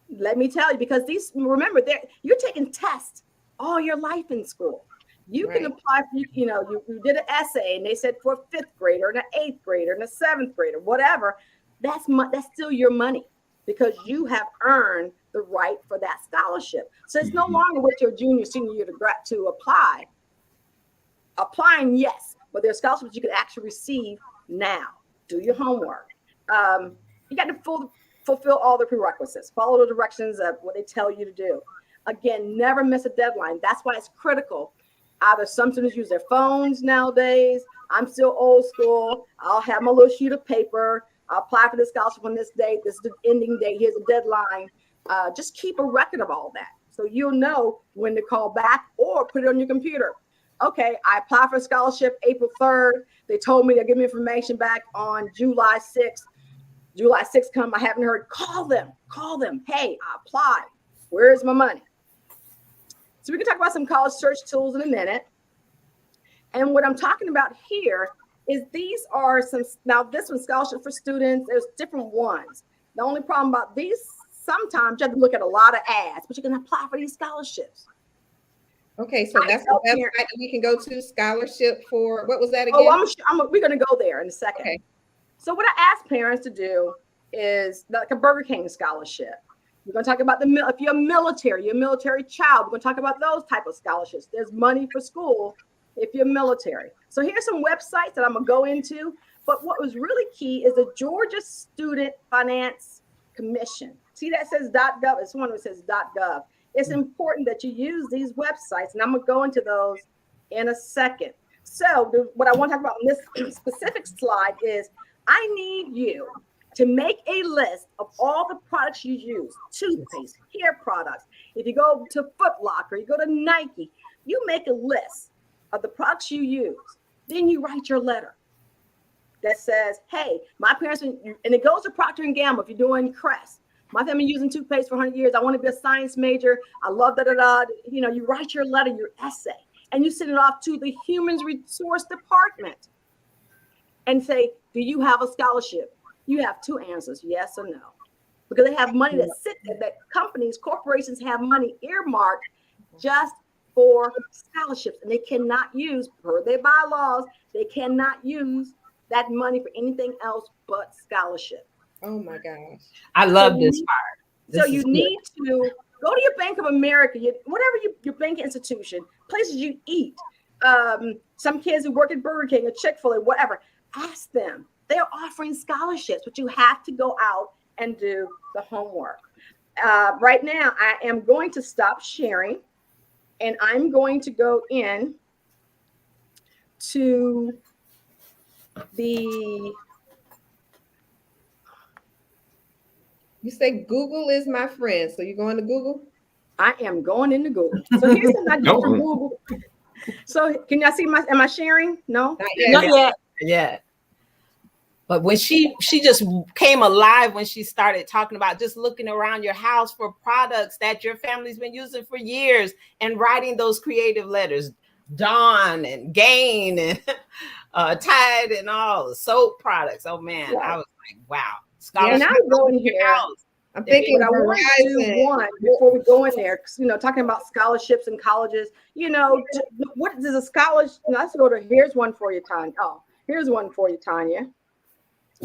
Speaker 3: Let me tell you, because remember, you're taking tests all your life in school. You can apply for, you did an essay and they said for a 5th grader and an 8th grader and a 7th grader, whatever. That's still your money, because you have earned the right for that scholarship. So it's no longer with your senior year to apply. Applying, yes, but there's scholarships you can actually receive now. do your homework. You got to fulfill all the prerequisites, follow the directions of what they tell you to do. Again, never miss a deadline. That's why it's critical. Either some students use their phones nowadays. I'm still old school. I'll have my little sheet of paper. I'll apply for the scholarship on this date. This is the ending date. Here's the deadline. Just keep a record of all that, so you'll know when to call back or put it on your computer. Okay, I applied for a scholarship April 3rd. They told me they'll give me information back on July 6th. July 6th come, I haven't heard. Call them. Hey, I applied. Where's my money? So we can talk about some college search tools in a minute. And what I'm talking about here is these are some, now this one's scholarship for students. There's different ones. The only problem about these, sometimes you have to look at a lot of ads, but you can apply for these scholarships.
Speaker 1: Okay, so that's the website that we can go to, scholarship for, what was that again?
Speaker 3: We're going to go there in a second.
Speaker 1: Okay.
Speaker 3: So what I ask parents to do is like a Burger King scholarship. We're going to talk about if you're military, you're a military child, we're going to talk about those type of scholarships. There's money for school if you're military. So here's some websites that I'm going to go into. But what was really key is the Georgia Student Finance Commission. See, that says .gov. It's one that says .gov. It's important that you use these websites, and I'm going to go into those in a second. So what I want to talk about in this specific slide is I need you to make a list of all the products you use, toothpaste, hair products. If you go to Foot Locker, you go to Nike, you make a list of the products you use. Then you write your letter that says, hey, my parents, and it goes to Procter & Gamble if you're doing Crest. My family using toothpaste for 100 years. I want to be a science major. I love da-da-da. You know, you write your letter, your essay, and you send it off to the Human Resource Department and say, do you have a scholarship? You have two answers, yes or no. Because they have money that sit there, that companies, corporations have money earmarked just for scholarships. And they cannot use, per their bylaws, they cannot use that money for anything else but scholarship.
Speaker 1: Oh my gosh.
Speaker 4: I love this part.
Speaker 3: So you need to go to your Bank of America, whatever your bank institution, places you eat. Some kids who work at Burger King or Chick-fil-A, whatever, ask them. They're offering scholarships, but you have to go out and do the homework. Right now, I am going to stop sharing, and I'm going to go in to the...
Speaker 1: You say Google is my friend, so you're going to Google?
Speaker 3: I am going into Google. So here's something I do from Google. So can y'all see am I sharing? No?
Speaker 2: Not yet.
Speaker 4: Yeah. But when she just came alive when she started talking about just looking around your house for products that your family's been using for years and writing those creative letters, Dawn and Gain and Tide and all the soap products. Oh man, I was like, wow.
Speaker 3: Yeah, and I'm going here. I'm thinking I want to do one before we go in there, because talking about scholarships and colleges. What is a scholarship? Let's go to. Here's one for you, Tanya. Oh, here's one for you, Tanya.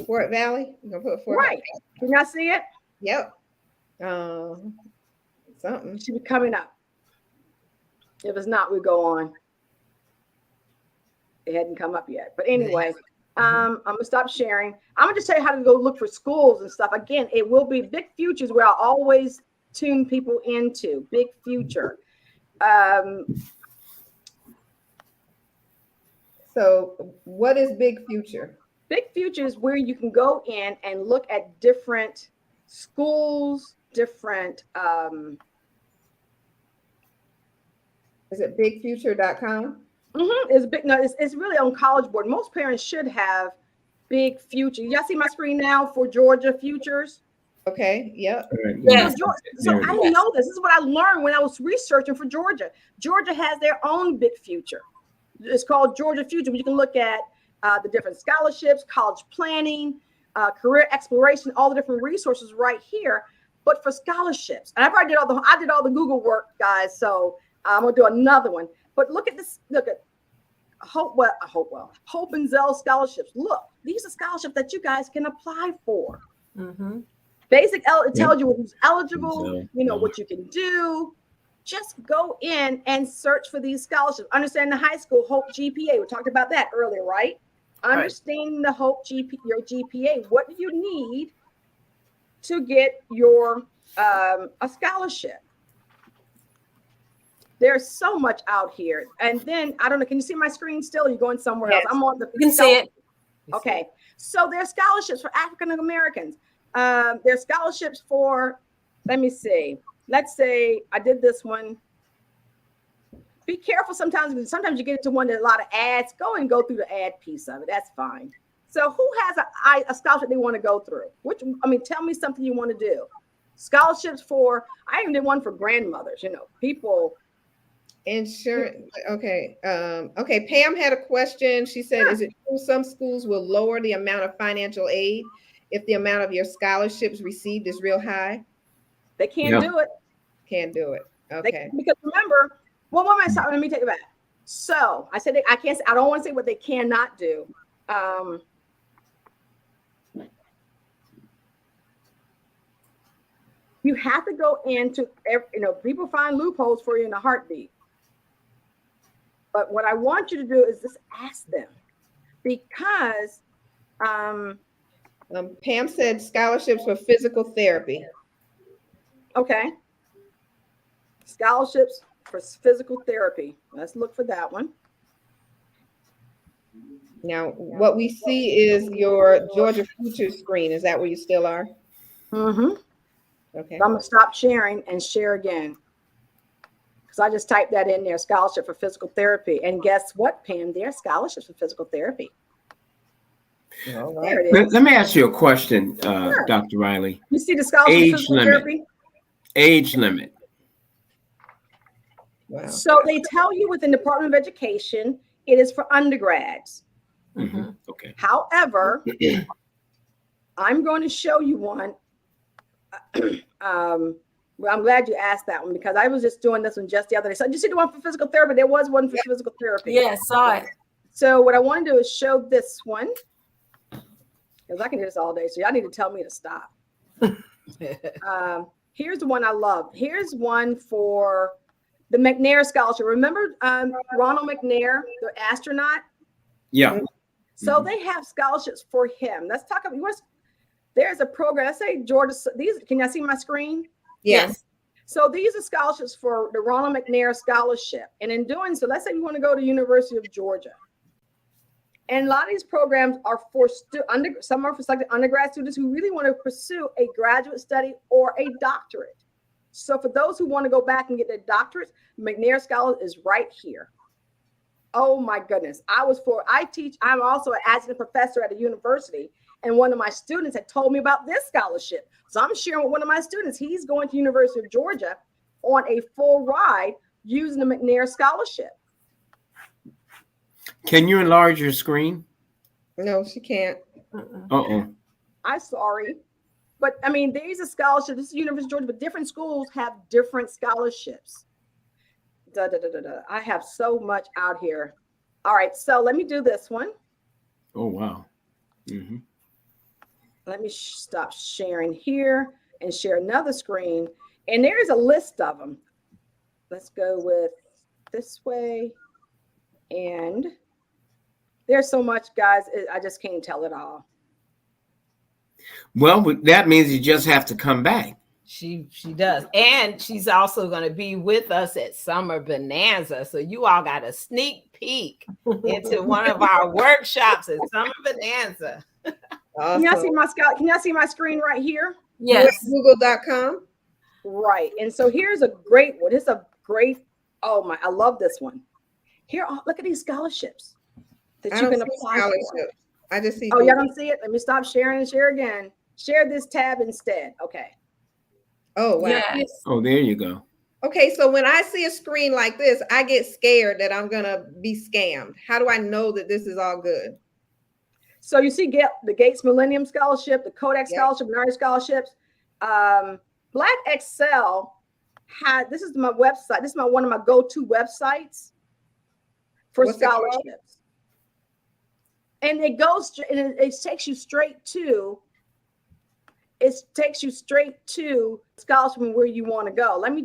Speaker 1: Fort Valley. You're gonna put Fort
Speaker 3: Valley. Can y'all see it?
Speaker 1: Yep. Something
Speaker 3: it should be coming up. If it's not, we go on. It hadn't come up yet, but anyway. I'm gonna stop sharing. I'm gonna just tell you how to go look for schools and stuff. Again, it will be Big Futures where I always tune people into Big Future.
Speaker 1: So what is Big Future?
Speaker 3: Big Future is where you can go in and look at different schools, different.
Speaker 1: Is it bigfuture.com?
Speaker 3: It's big. No, it's really on College Board. Most parents should have Big Future. Y'all see my screen now for Georgia Futures?
Speaker 1: Okay. Yep.
Speaker 3: Yeah. So I didn't know this. This is what I learned when I was researching for Georgia. Georgia has their own Big Future. It's called Georgia Future. You can look at the different scholarships, college planning, career exploration, all the different resources right here. But for scholarships, and I did all the Google work, guys. So I'm gonna do another one. But look at this. Look at Hope and Zell scholarships. Look, these are scholarships that you guys can apply for.
Speaker 2: Mm-hmm.
Speaker 3: It tells you who's eligible. What you can do. Just go in and search for these scholarships. Understand the high school Hope GPA. We talked about that earlier, right? Understanding the Hope your GPA. What do you need to get your a scholarship? There's so much out here. And then I don't know, can you see my screen still? Or are you going somewhere else? I'm on the
Speaker 2: You can see it.
Speaker 3: Okay. So there's scholarships for African Americans. There's scholarships for, let me see. Let's say I did this one. Be careful sometimes, because sometimes you get into one that a lot of ads. Go through the ad piece of it. That's fine. So who has a scholarship they want to go through? Tell me something you want to do. Scholarships for, I even did one for grandmothers, people.
Speaker 1: Insurance. Okay. Okay. Pam had a question. She said, is it true some schools will lower the amount of financial aid if the amount of your scholarships received is real high?
Speaker 3: They can't do it.
Speaker 1: Can't do it. Okay.
Speaker 3: Because remember, let me take it back. So I said, I don't want to say what they cannot do. You have to go into, people find loopholes for you in a heartbeat. But what I want you to do is just ask them, because
Speaker 1: Pam said scholarships for physical therapy.
Speaker 3: Okay. Scholarships for physical therapy. Let's look for that one.
Speaker 1: Now, what we see is your Georgia Future screen. Is that where you still are?
Speaker 3: Mm-hmm.
Speaker 1: Okay.
Speaker 3: I'm going to stop sharing and share again. Because I just typed that in there, scholarship for physical therapy. And guess what, Pam? There's scholarships for physical therapy.
Speaker 1: All right.
Speaker 3: There it is.
Speaker 5: Let me ask you a question, Dr. Riley.
Speaker 3: You see the scholarship for physical therapy?
Speaker 5: Age limit.
Speaker 1: Wow.
Speaker 3: So they tell you within the Department of Education, it is for undergrads.
Speaker 5: Mm-hmm. Okay.
Speaker 3: However, I'm going to show you one. Well, I'm glad you asked that one, because I was just doing this one just the other day. So did you see the one for physical therapy? There was one for physical therapy.
Speaker 2: Yeah, saw it.
Speaker 3: So what I want to do is show this one, because I can do this all day. So y'all need to tell me to stop. Here's the one I love. Here's one for the Mcnair scholarship. Remember Ronald Mcnair, the astronaut?
Speaker 5: Yeah.
Speaker 3: So they have scholarships for him. Let's talk about, there's a program. Let's say Georgia, can y'all see my screen?
Speaker 2: Yes.
Speaker 3: So these are scholarships for the Ronald Mcnair scholarship. And in doing so, let's say you want to go to University of Georgia. And a lot of these programs are for some are for selected undergrad students who really want to pursue a graduate study or a doctorate. So for those who want to go back and get their doctorates, Mcnair Scholar is right here. Oh my goodness. I'm also an adjunct professor at a university. And one of my students had told me about this scholarship. So I'm sharing with one of my students. He's going to University of Georgia on a full ride using the Mcnair scholarship.
Speaker 5: Can you enlarge your screen?
Speaker 1: No, she can't.
Speaker 3: I'm sorry. But these are scholarships. This is University of Georgia, but different schools have different scholarships. I have so much out here. All right, so let me do this one.
Speaker 5: Oh, wow. Mm-hmm.
Speaker 3: Let me stop sharing here and share another screen. And there's a list of them. Let's go with this way. And there's so much, guys. I just can't tell it all.
Speaker 5: Well, that means you just have to come back.
Speaker 4: She does. And she's also going to be with us at Summer Bonanza. So you all got a sneak peek into one of our workshops at Summer Bonanza.
Speaker 1: Awesome.
Speaker 3: Can y'all see my screen right here?
Speaker 2: Yes.
Speaker 1: Google.com.
Speaker 3: Right. And so here's a great one. It's a great, I love this one. Here, look at these scholarships that you can apply for.
Speaker 1: I just see.
Speaker 3: Oh, y'all don't see it? Let me stop sharing and share again. Share this tab instead. Okay.
Speaker 1: Oh, wow.
Speaker 2: Yes.
Speaker 5: Oh, there you go.
Speaker 1: Okay, so when I see a screen like this, I get scared that I'm going to be scammed. How do I know that this is all good?
Speaker 3: So you see the Gates Millennium Scholarship, the Kodak Scholarship, Mcnair Scholarships. Black Excel this is my website. This is one of my go-to websites for scholarships. And it goes, and it takes you straight to, scholarship and where you want to go. Let me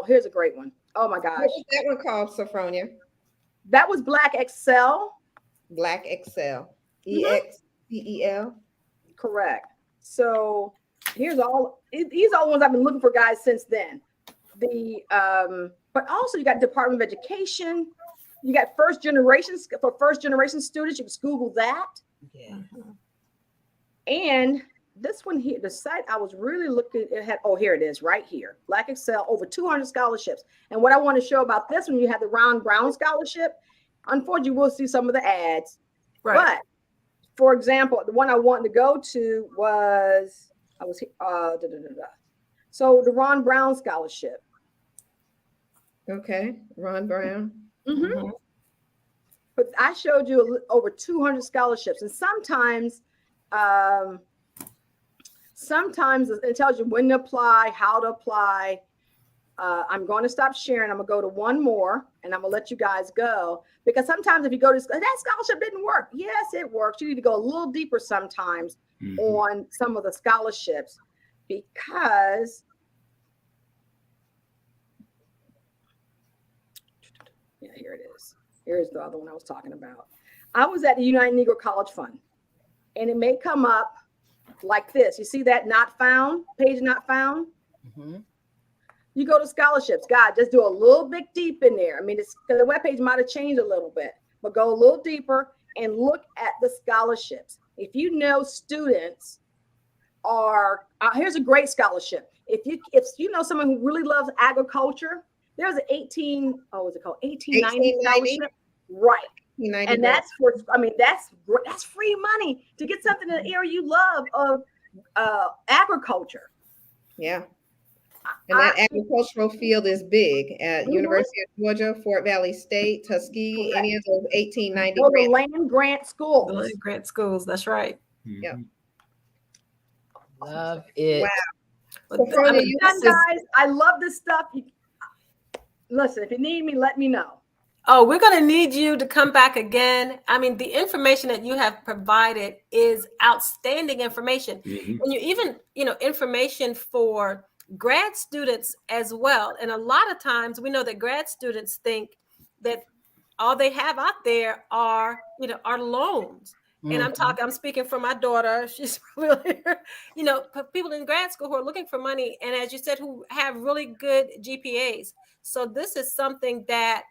Speaker 3: here's a great one. Oh my gosh.
Speaker 1: What was that one called, Sophronia?
Speaker 3: That was Black Excel.
Speaker 1: Black Excel. EXPEL.
Speaker 3: Correct. So these are the ones I've been looking for, guys, since then. But also you got Department of Education. You got first generation students. You can Google that.
Speaker 4: Yeah.
Speaker 3: And this one here, the site I was really looking, it had, oh, here it is, right here. Black Excel, over 200 scholarships. And what I want to show about this one, you have the Ron Brown Scholarship. Unfortunately, we'll see some of the ads. Right. But for example, the one I wanted to go to was, so the Ron Brown Scholarship.
Speaker 1: Okay, Ron Brown.
Speaker 3: Mm-hmm. But I showed you over 200 scholarships, and sometimes it tells you when to apply, how to apply. I'm going to stop sharing. I'm going to go to one more, and I'm going to let you guys go, because sometimes if you go to that scholarship didn't work. Yes, it works. You need to go a little deeper sometimes on some of the scholarships, because here it is. Here's the other one I was talking about. I was at the United Negro College Fund, and it may come up like this. You see that not found, page not found? Mm-hmm. You go to scholarships. God, just do a little bit deep in there. I mean, because the webpage might have changed a little bit, but go a little deeper and look at the scholarships. If you know students are, here's a great scholarship. If you know someone who really loves agriculture, there's an 1890 scholarship. Right. And that's for, I mean, that's free money to get something in the area you love of agriculture.
Speaker 1: Yeah. And that agricultural field is big at University of Georgia, Fort Valley State, Tuskegee, any of those 1890
Speaker 3: the land grant schools.
Speaker 2: The land grant schools, that's right.
Speaker 1: Mm-hmm. Yep.
Speaker 4: Love it.
Speaker 3: Wow. So guys, I love this stuff. Listen, if you need me, let me know.
Speaker 2: Oh, we're going to need you to come back again. I mean, the information that you have provided is outstanding information. Mm-hmm. And you even, information for grad students as well. And a lot of times we know that grad students think that all they have out there are loans. Mm-hmm. And I'm speaking for my daughter. She's really, people in grad school who are looking for money. And as you said, who have really good GPAs. So this is something that,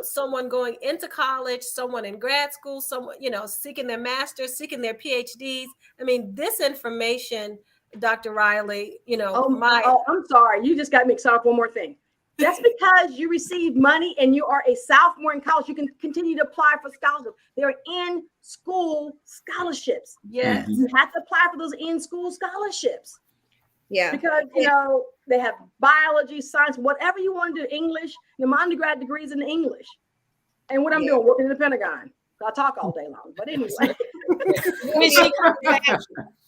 Speaker 2: someone going into college, someone in grad school, someone, seeking their master's, seeking their PhDs. I mean, this information, Dr. Riley,
Speaker 3: I'm sorry. You just got me excited. One more thing. Just because you receive money and you are a sophomore in college, you can continue to apply for scholarships. They're in-school scholarships.
Speaker 2: Yes.
Speaker 3: You have to apply for those in-school scholarships.
Speaker 1: Yeah.
Speaker 3: Because, they have biology, science, whatever you want to do, English. My undergrad degree is in English. And what I'm doing, working in the Pentagon. I talk all day long. But anyway.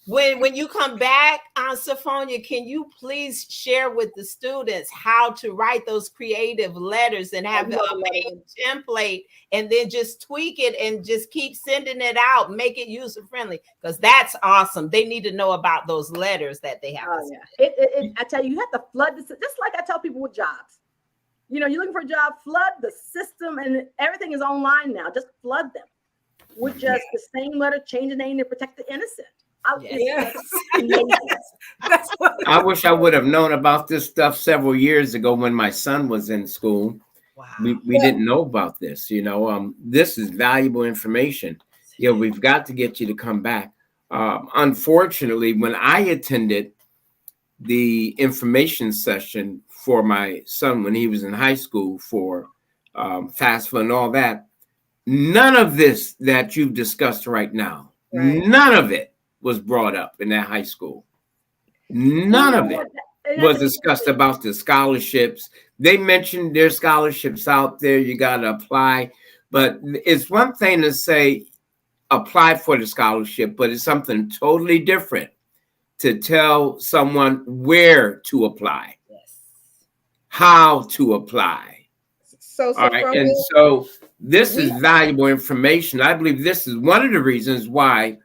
Speaker 4: When you come back on Sophia, can you please share with the students how to write those creative letters and have a main template, and then just tweak it and just keep sending it out, make it user friendly, because that's awesome. They need to know about those letters that they have.
Speaker 3: I tell you, you have to flood this, just like I tell people with jobs. You're looking for a job, flood the system, and everything is online now. Just flood them with just the same letter, change the name to protect the innocent.
Speaker 2: Yes.
Speaker 5: I wish I would have known about this stuff several years ago when my son was in school. Wow. We didn't know about this, this is valuable information. We've got to get you to come back. Unfortunately, when I attended the information session for my son when he was in high school for FAFSA and all that, none of this that you've discussed right now, none of it was brought up in that high school. None of it was discussed about the scholarships. They mentioned their scholarships out there. You got to apply. But it's one thing to say apply for the scholarship, but it's something totally different to tell someone where to apply, how to apply. All right. And so this is valuable information. I believe this is one of the reasons why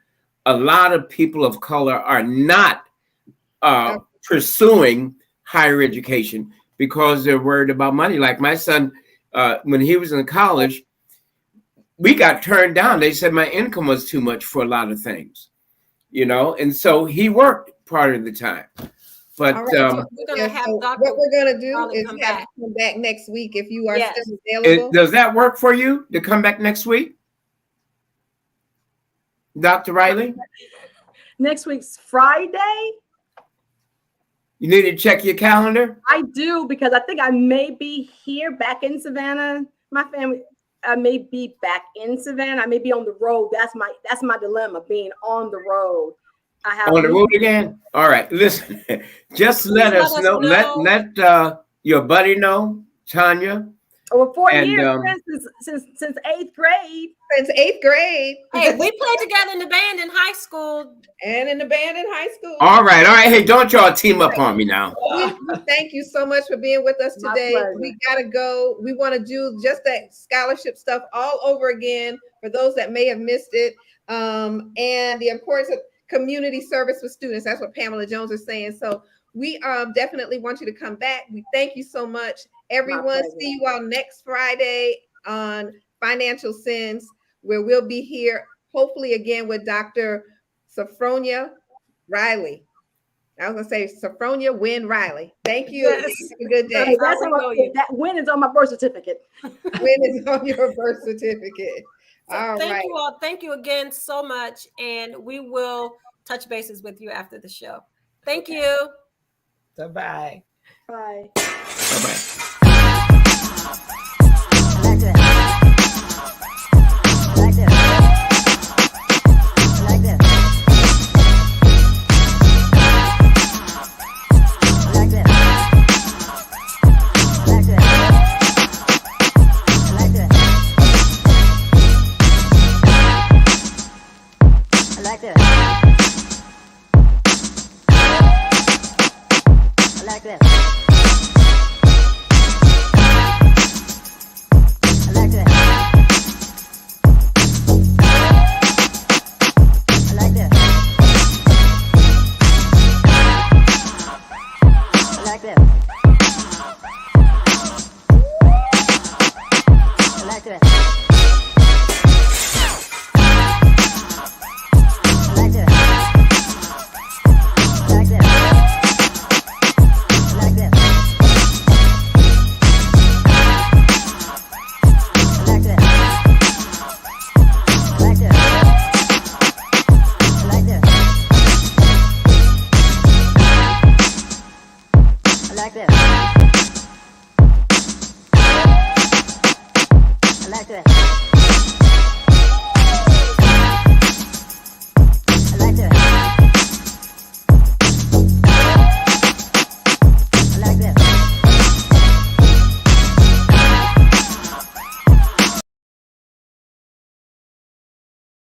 Speaker 5: a lot of people of color are not pursuing higher education, because they're worried about money. Like my son, when he was in college, we got turned down. They said my income was too much for a lot of things, you know, and so he worked part of the time. But
Speaker 2: right, so we're gonna have
Speaker 1: what we're gonna do is
Speaker 2: come
Speaker 1: have
Speaker 2: back.
Speaker 1: him come back next week if you are
Speaker 2: Yes.
Speaker 1: still available.
Speaker 5: does that work for you to come back next week, Dr. Riley?
Speaker 3: Next week's Friday.
Speaker 5: You need to check your calendar.
Speaker 3: I do, because I think I may be here back in Savannah. My family, I may be back in Savannah. I may be on the road. That's my dilemma, being on the road. I have
Speaker 5: On the road again. All right. Listen, just let us know. Let your buddy know, Tanya.
Speaker 3: Over 4
Speaker 5: And,
Speaker 3: years since 8th grade.
Speaker 1: Since 8th grade.
Speaker 2: Hey, we played together in the band in high school.
Speaker 1: And in the band in high school.
Speaker 5: All right. Hey, don't y'all team up on me now.
Speaker 1: We thank you so much for being with us today. We gotta go. We want to do just that scholarship stuff all over again for those that may have missed it. And the importance of community service with students. That's what Pamela Jones is saying. So we definitely want you to come back. We thank you so much, everyone. See you all next Friday on Financial Sins, where we'll be here hopefully again with Dr. Sophronia Riley. I was gonna say Sophronia Wynn Riley. Thank you.
Speaker 2: Yes.
Speaker 1: Have a good day.
Speaker 3: Hey, that win is on my birth certificate.
Speaker 1: Wynn is on your birth certificate.
Speaker 2: So thank you all. Thank you again so much. And we will touch bases with you after the show. Thank you.
Speaker 4: Bye-bye.
Speaker 3: Bye.
Speaker 5: Bye-bye.
Speaker 6: Like this.